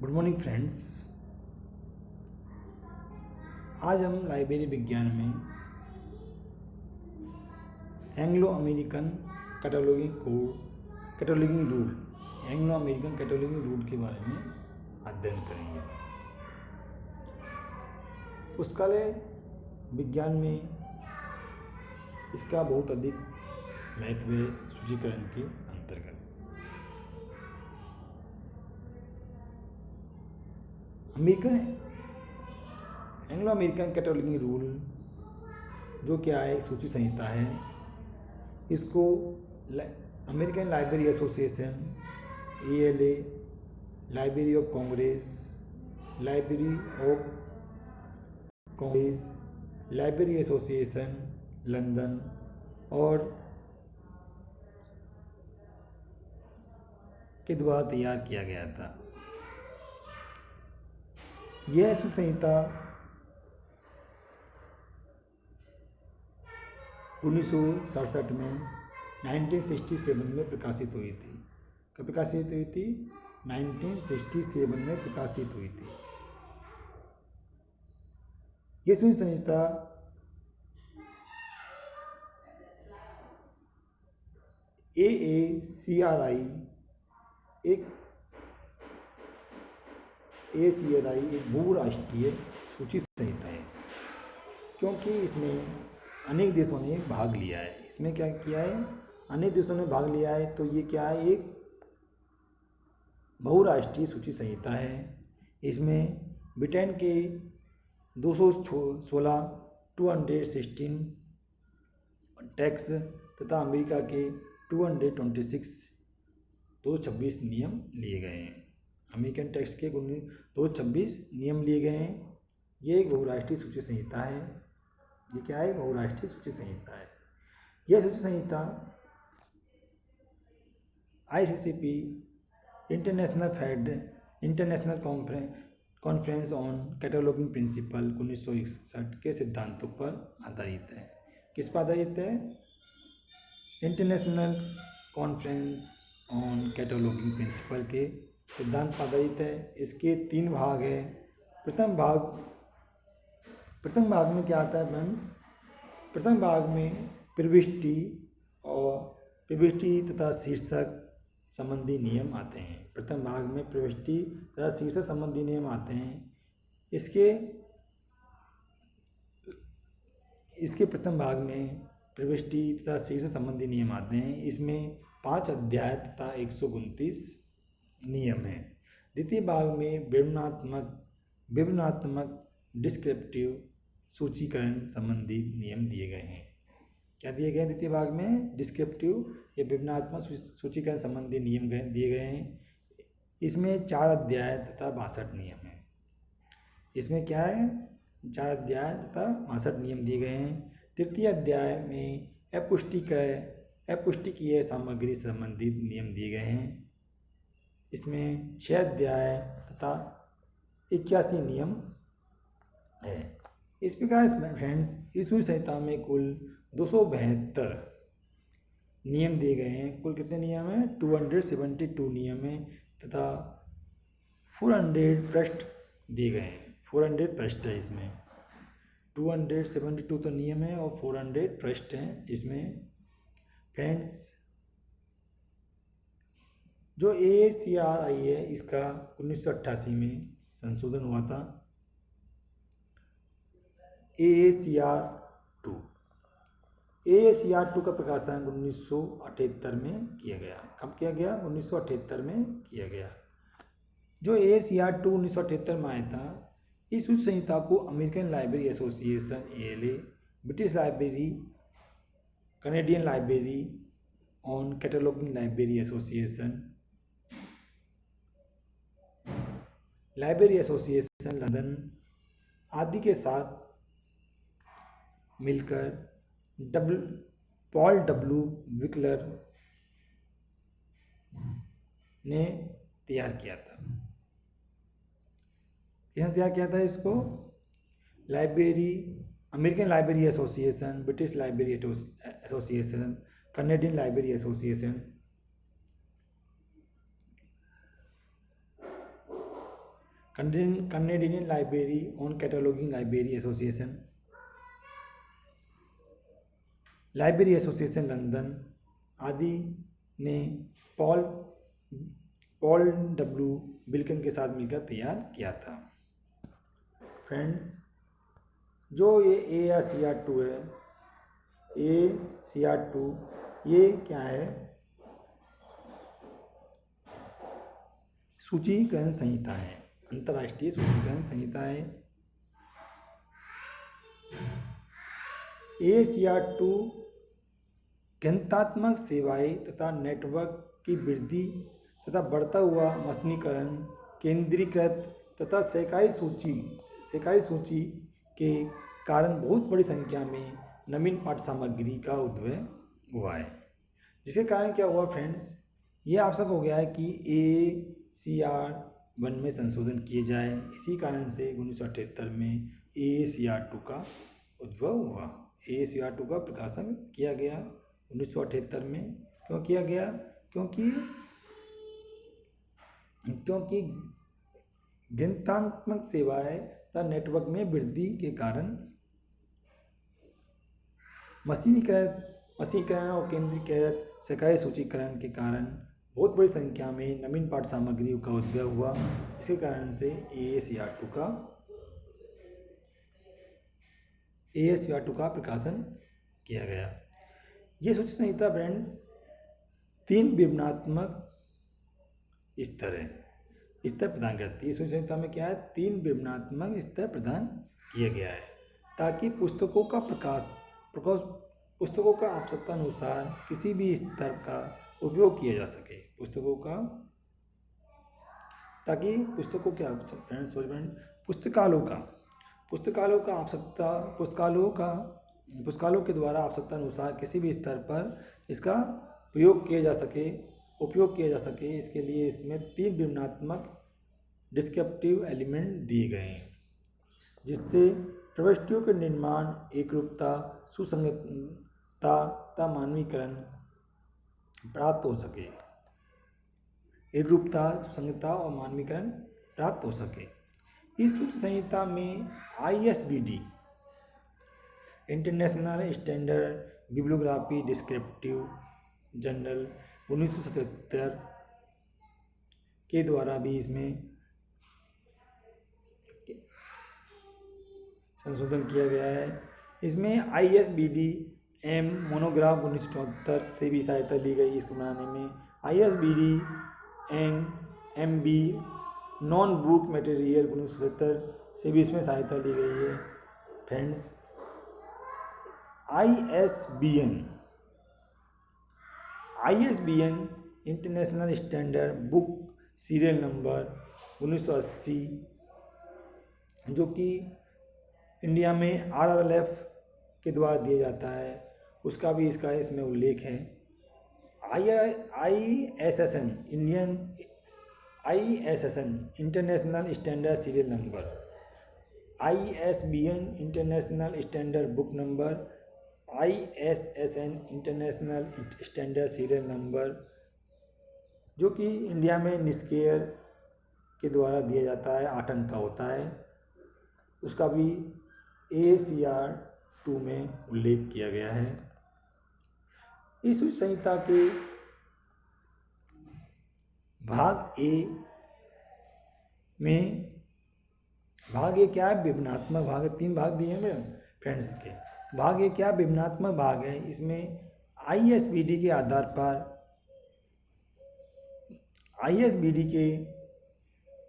Good morning friends. आज हम library विज्ञान में एंग्लो अमेरिकन कैटलॉगिंग रूल के बारे में अध्ययन करेंगे। पुस्तकालय विज्ञान में इसका बहुत अधिक महत्व है सूचीकरण के अंतर्गत। एंग्लो अमेरिकन कैटलॉगिंग रूल जो क्या है, सूची संहिता है। इसको American library association, ALA, library of Congress, library association London और के द्वारा तैयार किया गया था। यह सूची संहिता 1967 में 1967 में प्रकाशित हुई थी। कब प्रकाशित हुई थी? 1967 में प्रकाशित हुई थी। यह सूची संहिता AACRI एक बहुराष्ट्रीय सूची संहिता है, क्योंकि इसमें अनेक देशों ने भाग लिया है। इसमें क्या किया है? अनेक देशों ने भाग लिया है, तो ये क्या है? एक बहुराष्ट्रीय सूची संहिता है। इसमें ब्रिटेन के 216 216 टैक्स तथा अमेरिका के 226 नियम लिए गए हैं। अमेरिकन टैक्स के 226 नियम लिए गए हैं। ये एक बहुराष्ट्रीय सूची संहिता है। ये क्या है? बहुराष्ट्रीय सूची संहिता है। यह सूची संहिता ICCP international conference on cataloguing principle 1961 के सिद्धांतों पर आधारित है। किस पर आधारित है? International conference on cataloguing principle के सिद्धांत पर आधारित है। इसके 3 भाग है। प्रथम भाग में क्या आता है फ्रेंड्स? प्रथम भाग में प्रविष्टि तथा शीर्षक संबंधी नियम आते हैं। प्रथम भाग में प्रविष्टि तथा शीर्षक संबंधी नियम आते हैं। इसके प्रथम भाग में प्रविष्टि तथा शीर्षक संबंधी नियम आते हैं। इसमें 5 अध्याय तथा 129 नियम हैं। द्वितीय भाग में विवरणात्मक डिस्क्रिप्टिव सूचीकरण संबंधी नियम दिए गए हैं। क्या दिए गए हैं? द्वितीय भाग में डिस्क्रिप्टिव या विवरणात्मक सूचीकरण संबंधी नियम दिए गए हैं। इसमें 4 अध्याय तथा 62 नियम हैं। इसमें क्या है? 4 अध्याय तथा 62 नियम दिए गए हैं। तृतीय अध्याय में अपुष्टिकीय सामग्री संबंधित नियम दिए गए हैं। इसमें 6 अध्याय तथा 81 नियम है। इस प्रकार फ्रेंड्स, इस सूची संहिता में कुल 272 नियम दिए गए हैं। कुल कितने नियम हैं? 272 नियम हैं तथा 400 पृष्ठ दिए गए हैं। 400 पृष्ठ है इसमें। 272 तो नियम है और 400 पृष्ठ हैं इसमें। फ्रेंड्स, जो AACRI है, इसका 1988 में संशोधन हुआ था। AACR2 का प्रकाशन 1978 में किया गया। कब किया गया? 1978 में किया गया। जो AACR2 1978 में आया था, इस सूची संहिता को American library association ALA, British library, Canadian library on cataloguing library association, library association London आदि के साथ मिलकर पॉल W विकलर ने तैयार किया था। किसने तैयार किया था इसको? American library association, British library association, Canadian library association Canadian library on cataloguing library association London आदि ने पॉल पॉल डब्ल्यू विल्किन के साथ मिलकर तैयार किया था। फ्रेंड्स, जो ये ARCR2 है, ACR2 ये क्या है? सूचीकरण संहिता है, अंतर्राष्ट्रीय सूचीकरण संहिता है। ACR2 गणितात्मक सेवाएं तथा नेटवर्क की वृद्धि तथा बढ़ता हुआ मशीनीकरण, केंद्रीकृत तथा सहकारी सूची के कारण बहुत बड़ी संख्या में नवीन पाठ्य सामग्री का उद्भव हुआ है। जिसके कारण क्या हुआ फ्रेंड्स, ये आवश्यक हो गया है कि ACR1 में संशोधन किए जाए। इसी कारण से 1978 में ACR2 का उद्भव हुआ। ACR2 का प्रकाशन किया गया 1978 में। क्यों किया गया? क्योंकि गणितात्मक सेवाएं तथा नेटवर्क में वृद्धि के कारण मशीनीकरण और केंद्रीकृत सहकारी सूचीकरण के कारण बहुत बड़ी संख्या में नवीन पाठ्य सामग्री का उद्भव हुआ, जिसके कारण से ACR2 का प्रकाशन किया गया। ये सूची संहिता फ्रेंड्स 3 विवरणात्मक स्तर प्रदान करती है। इस सूची संहिता में क्या है? 3 विवरणात्मक स्तर प्रदान किया गया है ताकि पुस्तकों का आवश्यकता अनुसार किसी भी स्तर का उपयोग किया जा सके। पुस्तकालयों के द्वारा आवश्यकता अनुसार किसी भी स्तर पर इसका उपयोग किया जा सके। इसके लिए इसमें 3 विवरणात्मक डिस्क्रिप्टिव एलिमेंट दिए गए हैं, जिससे प्रविष्टियों के निर्माण, एकरूपता, सुसंगतता, मानकीकरण प्राप्त हो सके। इस सूची संहिता में ISBD international standard bibliography descriptive journal 1977 के द्वारा भी इसमें संशोधन किया गया है। इसमें ISBD M मोनोग्राफ 1974 से भी सहायता ली गई इसको बनाने में। ISBD N MB non book material 1970 से भी इसमें सहायता ली गई है। Friends, ISBN international standard book serial number 1980, जो कि इंडिया में RRLF के द्वारा दिया जाता है, उसका भी इसमें उल्लेख है। ISSN international standard serial number, ISBN international standard book number, ISSN international standard serial number, जो कि इंडिया में निस्केयर के द्वारा दिया जाता है, 8 अंक का होता है, उसका भी ACR2 में उल्लेख किया गया है। इस सूची संहिता के भाग ए क्या है? विवरणात्मक भाग है। 3 भाग दिए हैं फ्रेंड्स के। भाग ए क्या? विवरणात्मक भाग है। इसमें ISBD के आधार पर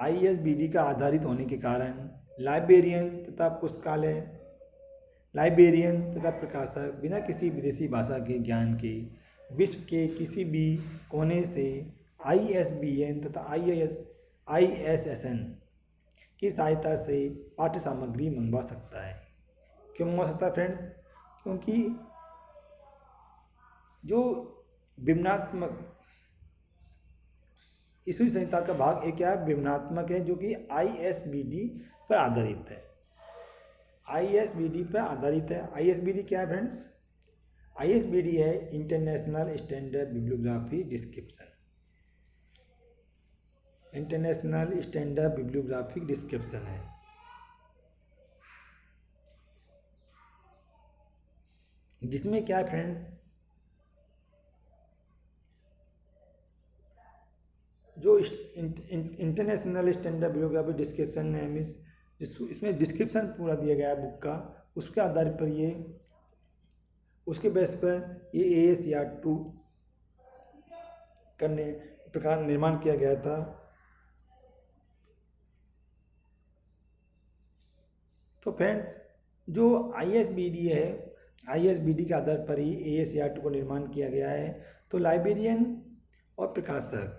ISBD का आधारित होने के कारण लाइब्रेरियन तथा प्रकाशक बिना किसी विदेशी भाषा के ज्ञान के विश्व के किसी भी कोने से ISBN तथा ISSN की सहायता से पाठ्य सामग्री मंगवा सकता है। क्यों मंगवा सकता है फ्रेंड्स? क्योंकि जो विवरणात्मक इस सूची संहिता का भाग एक क्या है? विवरणात्मक है, जो कि ISBD पर आधारित है। ISBD क्या है फ्रेंड्स? ISBD है international standard bibliography description. International standard bibliographic description है। जिसमें क्या है फ्रेंड्स, जो इंटरनेशनल स्टैंडर्ड बिब्लियोग्राफिक डिस्क्रिप्शन है, मीन्स इसमें डिस्क्रिप्शन पूरा दिया गया है बुक का, उसके आधार पर ये, उसके बेस पर ये ASCR2 करने प्रकार निर्माण किया गया था। तो फ्रेंड्स, जो ISBD है, ISBD के आधार पर ही ASCR2 को निर्माण किया गया है। तो लाइब्रेरियन और प्रकाशक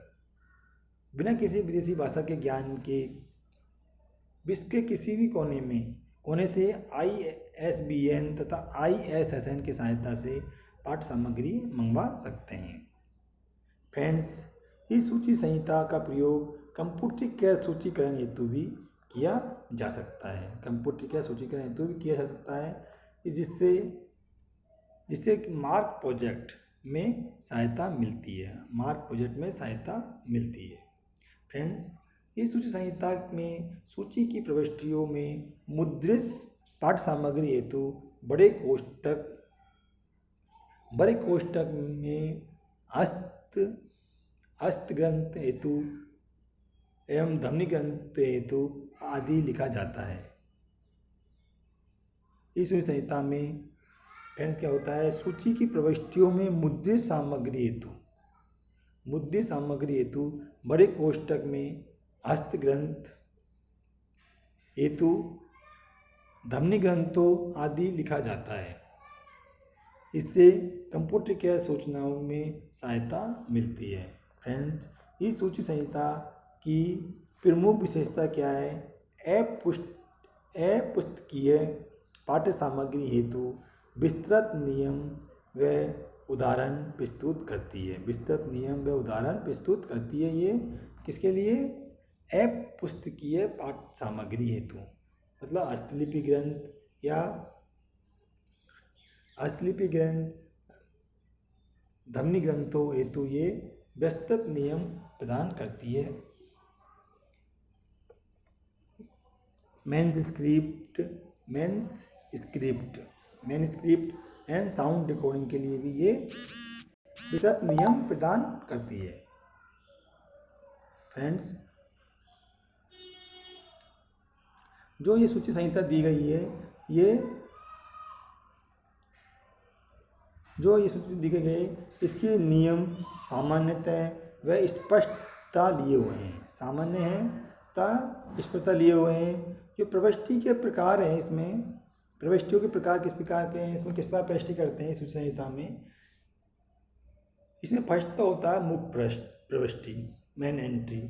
बिना किसी विदेशी भाषा के ज्ञान के विश्व के किसी भी कोने से ISBN तथा ISSN की सहायता से पाठ्य सामग्री मंगवा सकते हैं। फ्रेंड्स, इस सूची संहिता का प्रयोग कंप्यूटरीकृत सूचीकरण हेतु भी किया जा सकता है। कंप्यूटरीकृत सूचीकरण हेतु भी किया जा सकता है, जिससे मार्क प्रोजेक्ट में सहायता मिलती है। मार्क प्रोजेक्ट में सहायता मिलती है। फ्रेंड्स, इस सूची संहिता में सूची की प्रविष्टियों में मुद्रित पाठ्य सामग्री हेतु बड़े कोष्ठक में हस्त ग्रंथ हेतु एवं ध्वनि ग्रंथ हेतु आदि लिखा जाता है। इस सूची संहिता में फ्रेंड्स क्या होता है, सूची की प्रविष्टियों में मुद्रित सामग्री हेतु बड़े कोष्ठक में हस्त ग्रंथ हेतु ध्वनि ग्रंथों आदि लिखा जाता है। इससे कंप्यूटरीकृत सूचनाओं में सहायता मिलती है। फ्रेंड्स, इस सूची संहिता की प्रमुख विशेषता क्या है? अपुस्तकीय पाठ्य सामग्री हेतु विस्तृत नियम व उदाहरण प्रस्तुत करती है। विस्तृत नियम व उदाहरण प्रस्तुत करती है। ये किसके लिए? अपुस्तकीय पाठ्य सामग्री हेतु, मतलब हस्तलिपि ग्रंथ या हस्तलिपि ग्रंथ, ध्वनि ग्रंथों हेतु ये विस्तृत नियम प्रदान करती है। मैनस्क्रिप्ट एंड साउंड रिकॉर्डिंग के लिए भी ये विस्तृत नियम प्रदान करती है। फ्रेंड्स, जो ये सूची संहिता दी गई है, इसके नियम सामान्यतः व स्पष्टता लिए हुए हैं। सामान्य है तथा स्पष्टता लिए हुए हैं। जो प्रविष्टि के प्रकार हैं, इसमें प्रविष्टियों के प्रकार किस प्रकार के हैं, इसमें किस प्रकार प्रविष्टि करते हैं इस सूची संहिता में। इसमें फर्स्ट तो होता है मुख्य प्रविष्टि, मेन एंट्री।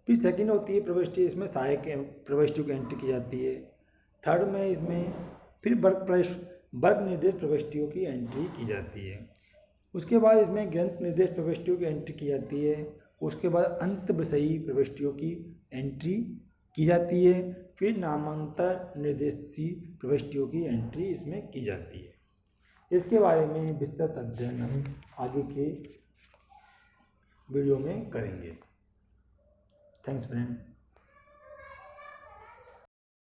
फिर सेकंड होती है प्रविष्टि, इसमें सहायक प्रविष्टियों की एंट्री की जाती है। थर्ड में इसमें फिर वर्ग निर्देश प्रविष्टियों की एंट्री की जाती है। उसके बाद इसमें ग्रंथ निर्देश प्रविष्टियों की एंट्री की जाती है। उसके बाद अंत विषयी प्रविष्टियों की एंट्री की जाती है। फिर नामांतर निर्देशी प्रविष्टियों की एंट्री इसमें की जाती है। इसके बारे में विस्तृत अध्ययन हम आगे के वीडियो में करेंगे। Thanks friend.